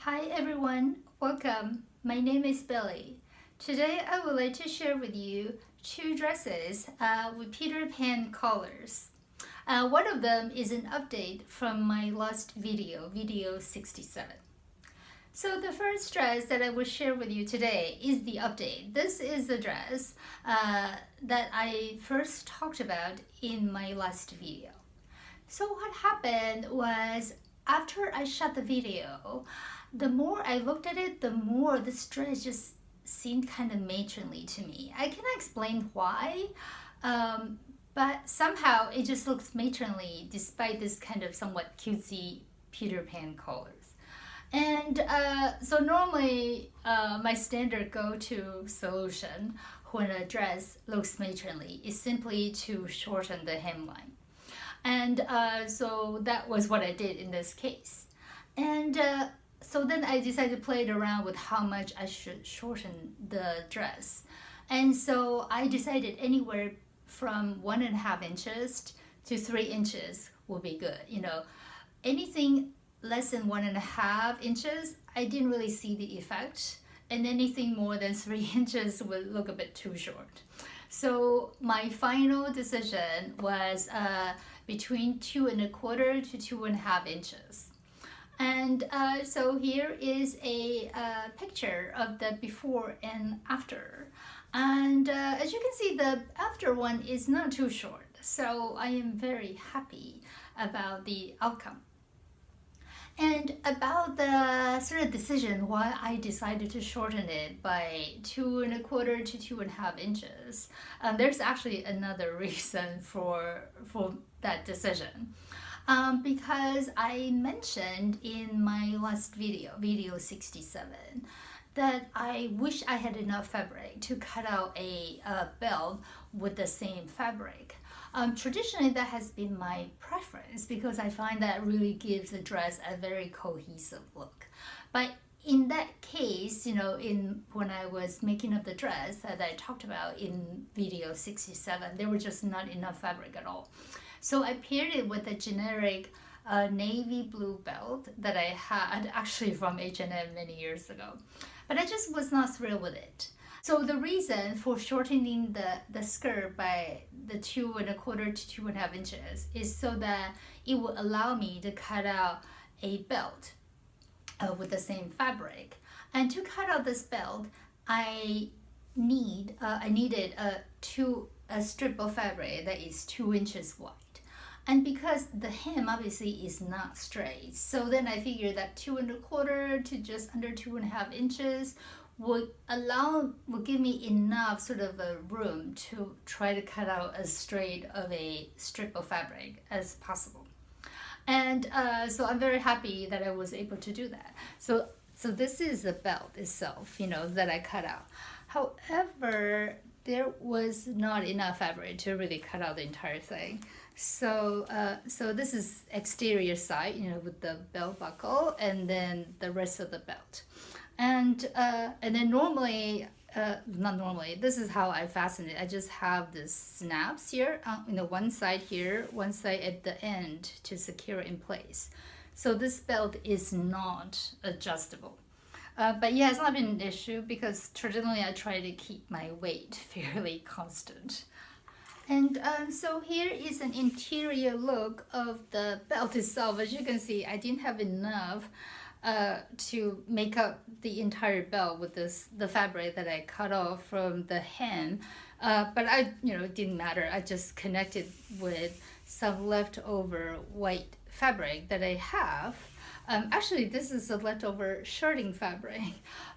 Hi everyone, welcome. My name is Billy. Today I would like to share with you two dresses with Peter Pan colors. One of them is an update from my last video, video 67. So the first dress that I will share with you today is the update. This is the dress that I first talked about in my last video. So what happened was after I shot the video, the more I looked at it, the more this dress just seemed kind of matronly to me. I cannot explain why, but somehow it just looks matronly despite this kind of somewhat cutesy Peter Pan colors. And so normally my standard go-to solution when a dress looks matronly is simply to shorten the hemline. And so that was what I did in this case. And so then I decided to play it around with how much I should shorten the dress. And so I decided anywhere from 1.5 inches to 3 inches would be good. You know, anything less than 1.5 inches, I didn't really see the effect. And anything more than 3 inches would look a bit too short. So my final decision was between 2.25 to 2.5 inches. And so here is a picture of the before and after. And as you can see, the after one is not too short. So I am very happy about the outcome. And about the sort of decision why I decided to shorten it by 2.25 to 2.5 inches, there's actually another reason for that decision. Because I mentioned in my last video, video 67, that I wish I had enough fabric to cut out a belt with the same fabric. Traditionally, that has been my preference because I find that really gives the dress a very cohesive look. But in that case, you know, when I was making up the dress that I talked about in video 67, there was just not enough fabric at all. So I paired it with a generic navy blue belt that I had actually from H&M many years ago. But I just was not thrilled with it. So the reason for shortening the skirt by the 2.25 to 2.5 inches is so that it will allow me to cut out a belt with the same fabric. And to cut out this belt, I needed a strip of fabric that is 2 inches wide. And because the hem obviously is not straight, so then I figured that 2.25 to just under 2.5 inches would give me enough sort of a room to try to cut out as straight of a strip of fabric as possible. And so I'm very happy that I was able to do that. So this is the belt itself, you know, that I cut out. However, there was not enough fabric to really cut out the entire thing. So this is exterior side, you know, with the belt buckle and then the rest of the belt. And then normally, not normally, this is how I fasten it. I just have the snaps here, you know, one side here, one side at the end to secure in place. So this belt is not adjustable. But yeah, it's not been an issue because traditionally I try to keep my weight fairly constant. And so here is an interior look of the belt itself. As you can see, I didn't have enough to make up the entire belt with the fabric that I cut off from the hem. But it didn't matter. I just connected with some leftover white fabric that I have. Actually, this is a leftover shirting fabric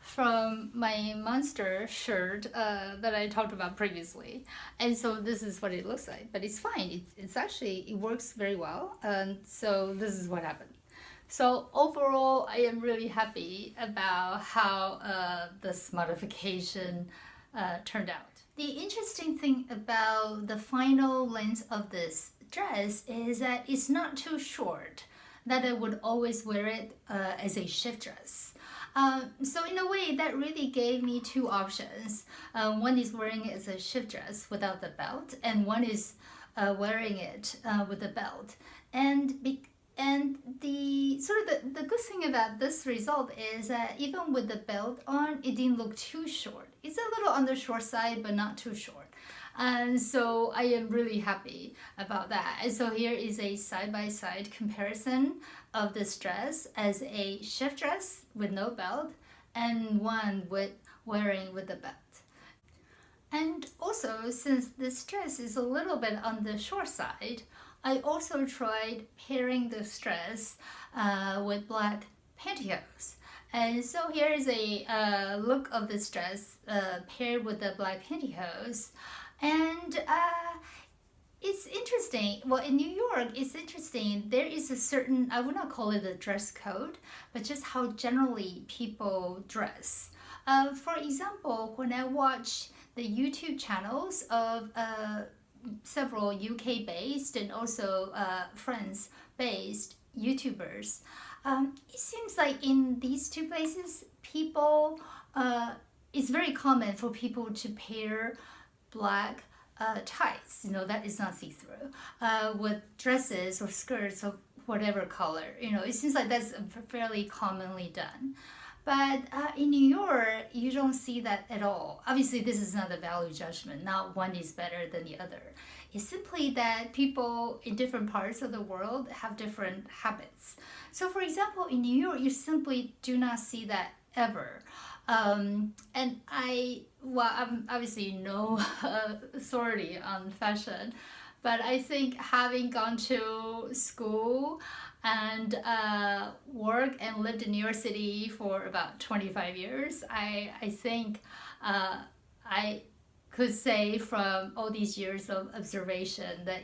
from my monster shirt that I talked about previously. And so this is what it looks like, but it's fine. It works very well. And so this is what happened. So overall, I am really happy about how this modification turned out. The interesting thing about the final length of this dress is that it's not too short, that I would always wear it as a shift dress. So in a way, that really gave me two options. One is wearing it as a shift dress without the belt, and one is wearing it with the belt. And And the good thing about this result is that even with the belt on, it didn't look too short. It's a little on the short side, but not too short. And so I am really happy about that. And so here is a side-by-side comparison of this dress as a shift dress with no belt and one with wearing with a belt. And also, since this dress is a little bit on the short side, I also tried pairing this dress with black pantyhose. And so here is a look of this dress paired with the black pantyhose. And it's interesting. Well, in New York, it's interesting. There is a certain, I would not call it a dress code, but just how generally people dress. For example, when I watch the YouTube channels of several UK-based and also France-based YouTubers, it seems like in these two places, people, it's very common for people to pair black tights, that is not see-through, with dresses or skirts of whatever color. It seems like that's fairly commonly done. But in New York, you don't see that at all. Obviously, this is not a value judgment. Not one is better than the other. It's simply that people in different parts of the world have different habits. So for example, in New York, you simply do not see that ever. And I'm obviously no authority on fashion, but I think having gone to school and work and lived in New York City for about 25 years, I think I could say from all these years of observation that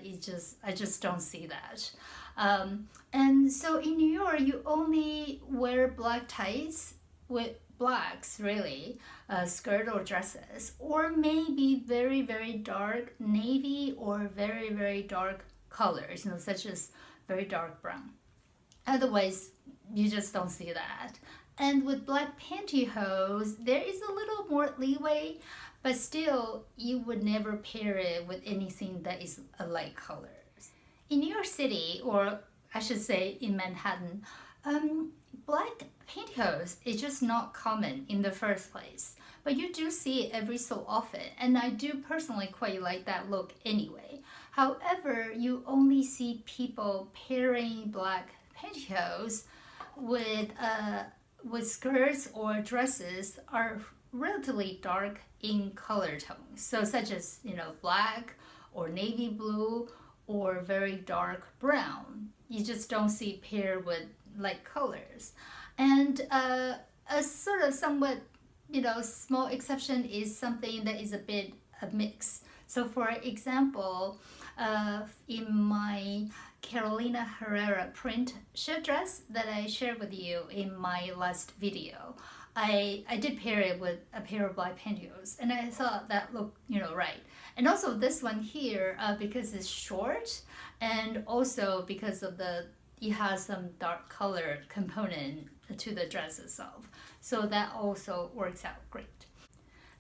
I just don't see that. And so in New York, you only wear black tights with blacks, really, skirt or dresses, or maybe very, very dark navy or very, very dark colors, such as very dark brown. Otherwise, you just don't see that. And with black pantyhose, there is a little more leeway, but still, you would never pair it with anything that is a light color. In New York City, or I should say in Manhattan, black pantyhose is just not common in the first place, but you do see it every so often, and I do personally quite like that look anyway. However, you only see people pairing black pantyhose with skirts or dresses are relatively dark in color tones, so such as black or navy blue or very dark brown. You just don't see paired with light colors. And a sort of somewhat small exception is something that is a bit a mix. So for example, in my Carolina Herrera print shirt dress that I shared with you in my last video, I did pair it with a pair of black pantyhose, and I thought that looked right. And also this one here, because it's short, and also because of it has some dark color component to the dress itself, so that also works out great.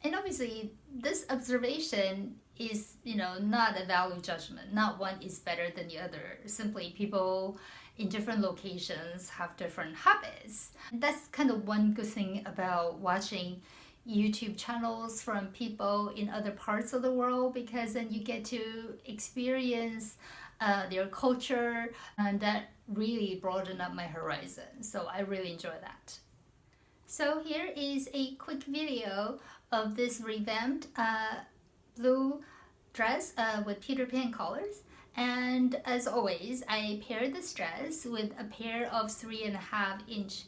And obviously, this observation is, not a value judgment. Not one is better than the other. Simply people in different locations have different habits. That's kind of one good thing about watching YouTube channels from people in other parts of the world, because then you get to experience their culture, and that really broadened up my horizon. So I really enjoy that. So here is a quick video of this revamped blue dress with Peter Pan colors. And as always, I paired this dress with a pair of 3.5-inch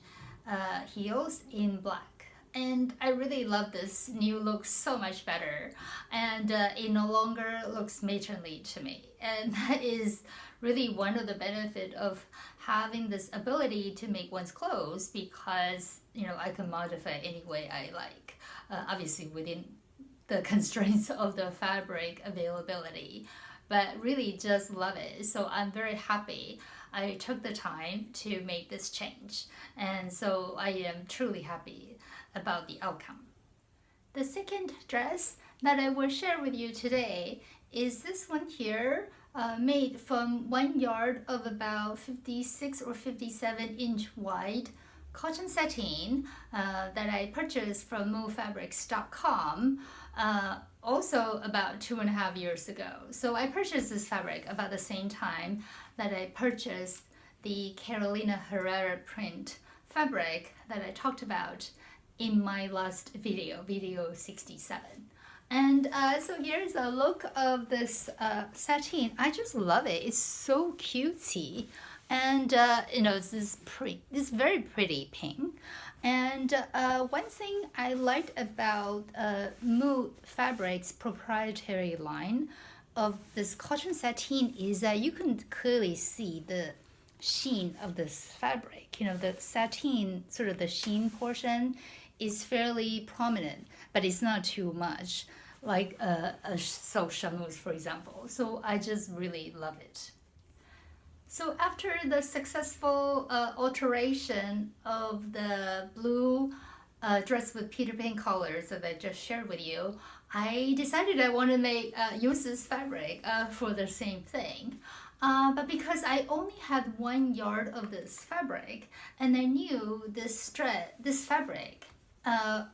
heels in black. And I really love this new look so much better, and it no longer looks matronly to me. And that is really one of the benefits of having this ability to make one's clothes, because I can modify any way I like, obviously within the constraints of the fabric availability, but really just love it. So I'm very happy I took the time to make this change, and so I am truly happy about the outcome. The second dress that I will share with you today is this one here, made from 1 yard of about 56 or 57-inch wide cotton sateen that I purchased from movefabrics.com also about 2.5 years ago. So I purchased this fabric about the same time that I purchased the Carolina Herrera print fabric that I talked about in my last video 67. And so here's a look of this sateen. I just love it. It's so cutesy, and it's this very pretty pink. And one thing I liked about Mood Fabrics' proprietary line of this cotton sateen is that you can clearly see the sheen of this fabric. The sateen, sort of the sheen portion, is fairly prominent, but it's not too much, like a silk chamois, for example. So I just really love it. So after the successful alteration of the blue dress with Peter Pan colors that I just shared with you, I decided I want to use this fabric for the same thing. But because I only had 1 yard of this fabric, and I knew this fabric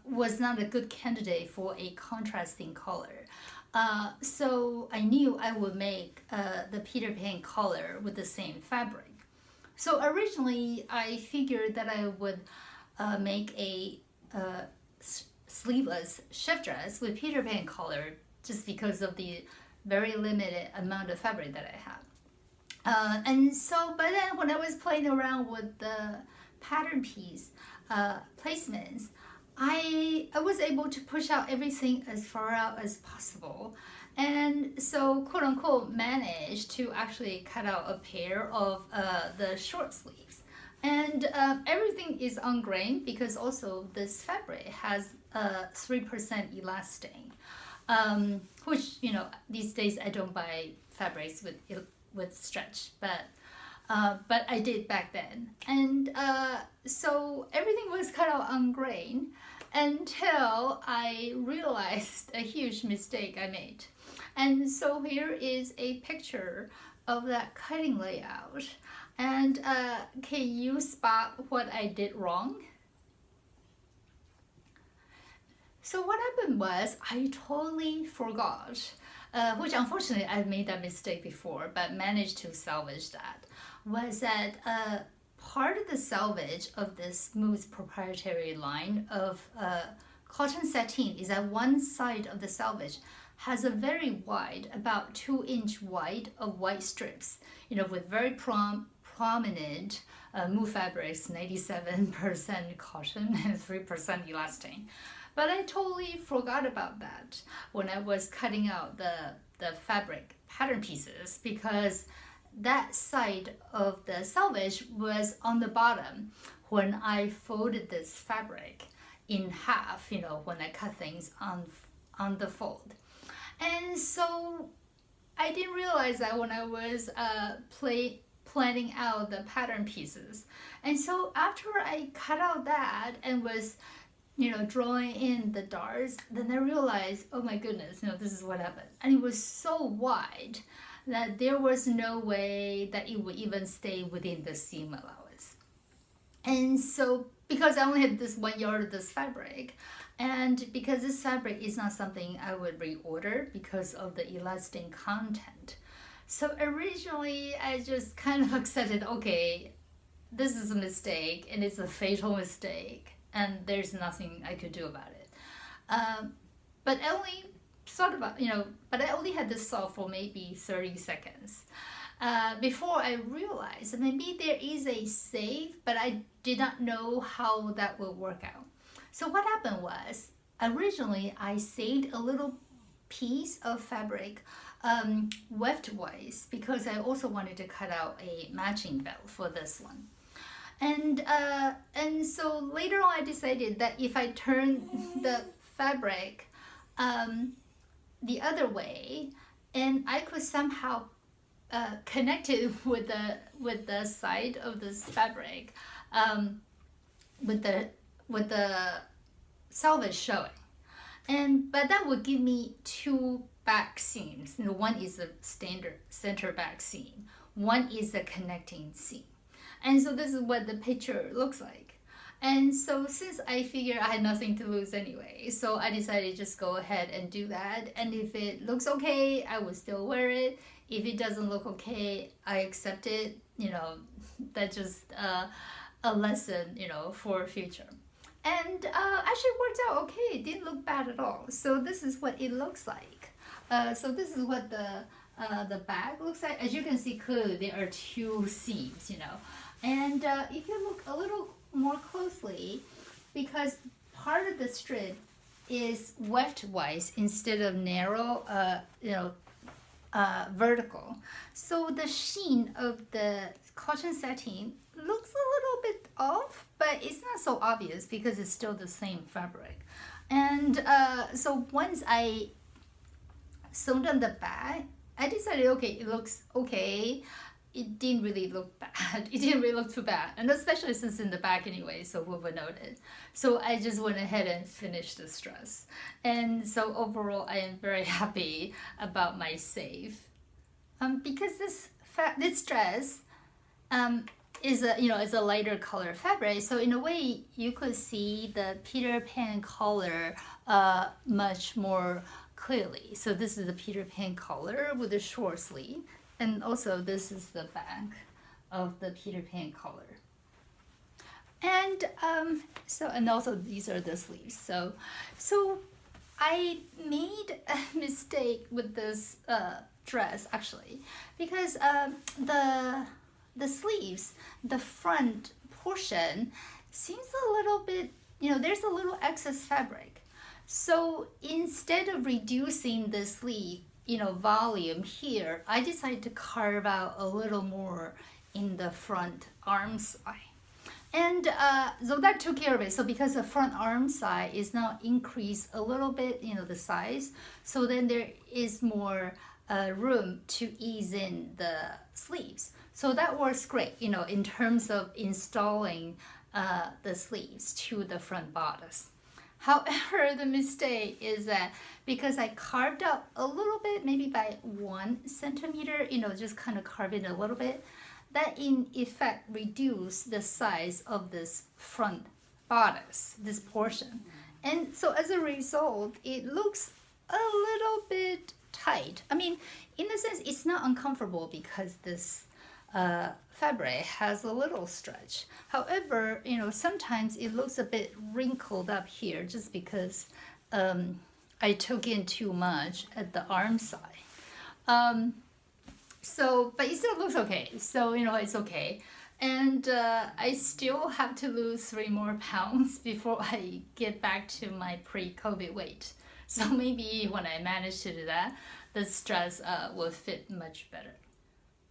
was not a good candidate for a contrasting color. So I knew I would make the Peter Pan color with the same fabric. So originally I figured that I would make a sleeveless shift dress with Peter Pan color just because of the very limited amount of fabric that I had. But then when I was playing around with the pattern piece placements, I was able to push out everything as far out as possible, and so quote unquote managed to actually cut out a pair of the short sleeves. And everything is on grain because also this fabric has 3% elastane, which these days I don't buy fabrics with stretch, but I did back then. And so everything was cut out on grain until I realized a huge mistake I made. And so here is a picture of that cutting layout. And can you spot what I did wrong? So what happened was I totally forgot, which unfortunately I've made that mistake before, but managed to salvage that, was that part of the salvage of this Mood's proprietary line of cotton sateen is that one side of the salvage has a very wide, about 2-inch wide of white strips, with very prominent Mood Fabrics 97% cotton and 3% elastane. But I totally forgot about that when I was cutting out the fabric pattern pieces, because that side of the salvage was on the bottom when I folded this fabric in half, when I cut things on the fold. And so I didn't realize that when I was planning out the pattern pieces. And so after I cut out that and was drawing in the darts, then I realized, oh my goodness, this is what happened. And it was so wide that there was no way that it would even stay within the seam allowance. And so, because I only had this 1 yard of this fabric, and because this fabric is not something I would reorder because of the elastane content. So originally, I just kind of accepted, okay, this is a mistake, and it's a fatal mistake, and there's nothing I could do about it. But I only thought about, but I only had this thought for maybe 30 seconds before I realized that maybe there is a save, but I did not know how that will work out. So what happened was, originally I saved a little piece of fabric weft-wise because I also wanted to cut out a matching belt for this one. And so later on I decided that if I turn the fabric the other way, and I could somehow connect it with the side of this fabric, with the salvage showing, but that would give me two back seams. One is the standard center back seam. One is the connecting seam. And so this is what the picture looks like. And so since I figured I had nothing to lose anyway, so I decided to just go ahead and do that. And if it looks okay, I would still wear it. If it doesn't look okay, I accept it. That's just a lesson, for future. And actually worked out okay. It didn't look bad at all. So this is what it looks like. So this is what the back looks like. As you can see clearly, there are two seams, And if you look a little more closely, because part of the strip is weft-wise instead of narrow, vertical. So the sheen of the cotton sateen looks a little bit off, but it's not so obvious because it's still the same fabric. And so once I sewed on the back, I decided, okay, it looks okay. It didn't really look bad. It didn't really look too bad. And especially since in the back anyway, so who would notice. So I just went ahead and finished this dress. And so overall, I am very happy about my save. Because this dress is a lighter color fabric. So in a way, you could see the Peter Pan color much more clearly. So this is the Peter Pan color with a short sleeve. And also this is the back of the Peter Pan color. And and also these are the sleeves. So I made a mistake with this dress actually, because the sleeves, the front portion seems a little bit, there's a little excess fabric. So instead of reducing the sleeve, volume here, I decided to carve out a little more in the front arm side. And so that took care of it. So because the front arm side is now increased a little bit, the size, so then there is more room to ease in the sleeves. So that works great, in terms of installing the sleeves to the front bodice. However, the mistake is that because I carved out a little bit, maybe by 1 centimeter, just kind of carve it a little bit, that in effect reduced the size of this front bodice, this portion. And so as a result, it looks a little bit tight. I mean, in a sense, it's not uncomfortable because this fabric has a little stretch. However, sometimes it looks a bit wrinkled up here just because I took in too much at the arm side. But it still looks okay. So, it's okay. And I still have to lose 3 more pounds before I get back to my pre-COVID weight. So maybe when I manage to do that, this dress will fit much better.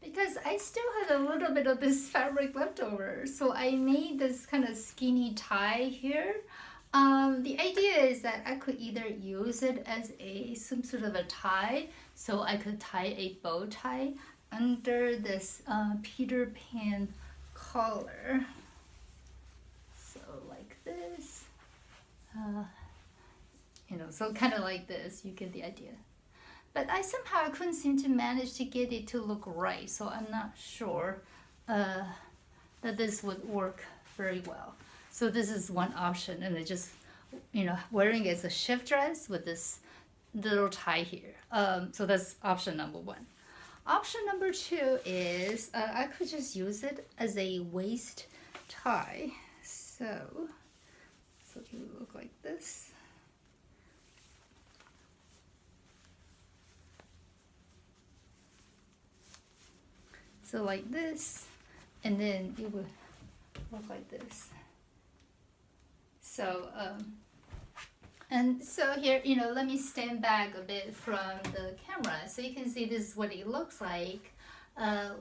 Because I still had a little bit of this fabric left over, so I made this kind of skinny tie here. The idea is that I could either use it as some sort of a tie, so I could tie a bow tie under this Peter Pan collar. So like this, so kind of like this, you get the idea. But I couldn't seem to manage to get it to look right, so I'm not sure that this would work very well. So this is one option, and I just, wearing it as a shift dress with this little tie here. So that's option number 1. Option number 2 is I could just use it as a waist tie. So it would look like this. So like this, and then it would look like this. So, and so here, let me stand back a bit from the camera so you can see this is what it looks like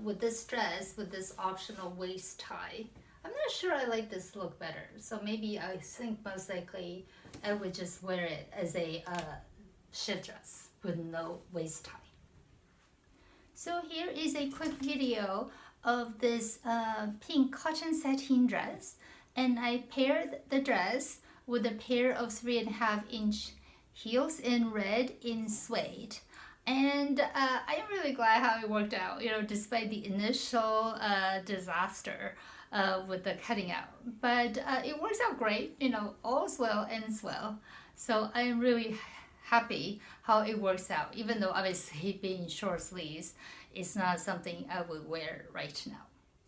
with this dress, with this optional waist tie. I'm not sure I like this look better, so maybe I think most likely I would just wear it as a shift dress with no waist tie. So here is a quick video of this pink cotton sateen dress, and I paired the dress with a pair of 3.5-inch heels in red in suede. And I'm really glad how it worked out, despite the initial disaster with the cutting out. But it works out great, all's well ends well. So I'm really happy how it works out, even though obviously being short sleeves is not something I would wear right now.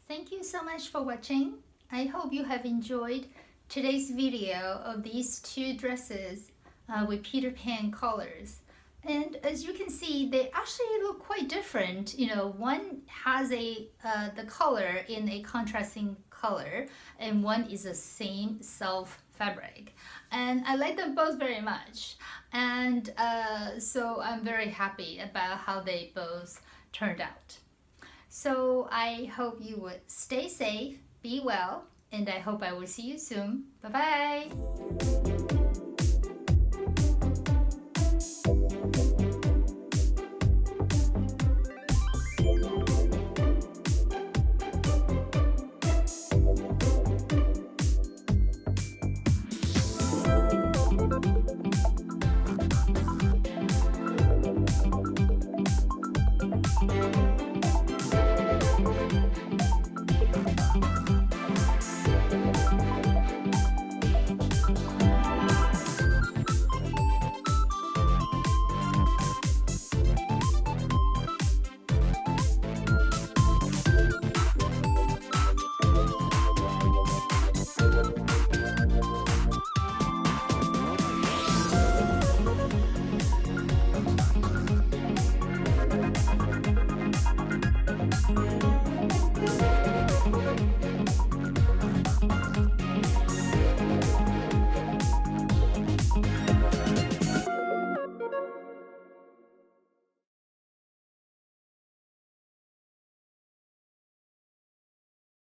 Thank you so much for watching. I hope you have enjoyed today's video of these two dresses with Peter Pan colors. And as you can see, they actually look quite different. One has the color in a contrasting color, and one is the same self fabric. And I like them both very much. And so I'm very happy about how they both turned out. So I hope you would stay safe, be well, and I hope I will see you soon. Bye-bye.